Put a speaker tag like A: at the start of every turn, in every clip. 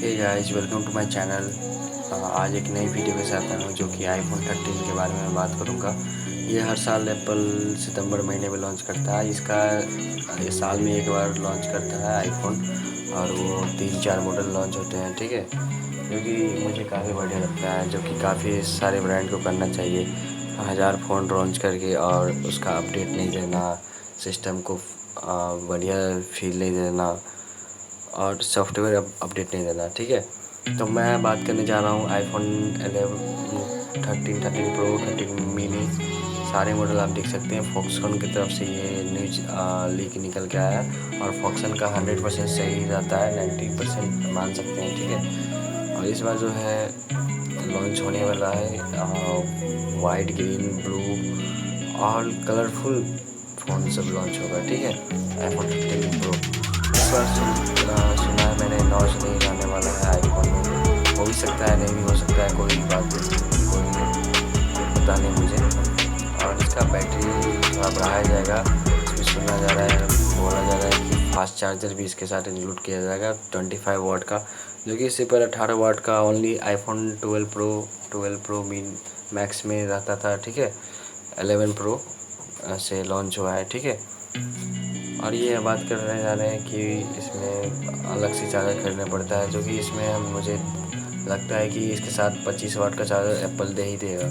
A: Hey guys, welcome to my channel. आज एक नई वीडियो के साथ आया हूँ जो कि आईफोन 13 के बारे में बात करूँगा। ये हर साल एप्पल सितंबर महीने में लॉन्च करता है। इसका ये साल में एक बार लॉन्च करता है आईफोन, और वो 3-4 मॉडल लॉन्च होते हैं, ठीक है। जो कि मुझे काफ़ी बढ़िया लगता है, जो कि काफ़ी सारे ब्रांड को करना चाहिए। हज़ार फ़ोन लॉन्च करके और उसका अपडेट नहीं देना, सिस्टम को बढ़िया फील नहीं देना और सॉफ्टवेयर अपडेट नहीं देना, ठीक है। तो मैं बात करने जा रहा हूँ आईफोन 11, 13 प्रो, 13 मिनी, सारे मॉडल आप देख सकते हैं। फॉक्सकॉन की तरफ से ये न्यूज लीक निकल के आया है, और फॉक्सकॉन का 100% सही रहता है, 90% मान सकते हैं, ठीक है। और इस बार जो है लॉन्च होने वाला है white, green, blue, all colourful phone सब लॉन्च होगा, ठीक है। आईफोन 13 प्रो इस बार सुना है मैंने, नॉच नहीं आने वाला है आईफोन में। हो भी सकता है, नहीं भी हो सकता है, कोई बात नहीं, कोई पता नहीं मुझे। और इसका बैटरी थोड़ा बढ़ाया जाएगा। इसमें सुना जा रहा है, बोला जा रहा है कि फास्ट चार्जर भी इसके साथ इंक्लूड किया जाएगा 25 वाट का, जो कि इससे पहले 18 वाट का only iPhone 12 pro mean max में रहता था, ठीक है। 11 प्रो से लॉन्च हुआ है, ठीक है। और ये बात कर रहे जा रहे हैं कि इसमें अलग से चार्जर खरीदना पड़ता है, जो कि इसमें मुझे लगता है कि इसके साथ 25 वाट का चार्जर एप्पल दे ही देगा।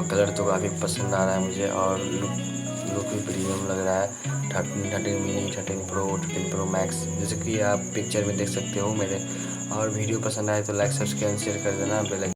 A: कलर तो काफ़ी पसंद आ रहा है मुझे, और लुक भी प्रीमियम लग रहा है। 13 मिनी, 13 प्रो मैक्स, जैसे कि आप पिक्चर में देख सकते हो मेरे। और वीडियो पसंद आए तो लाइक, सब्सक्राइब, शेयर कर देना। बेल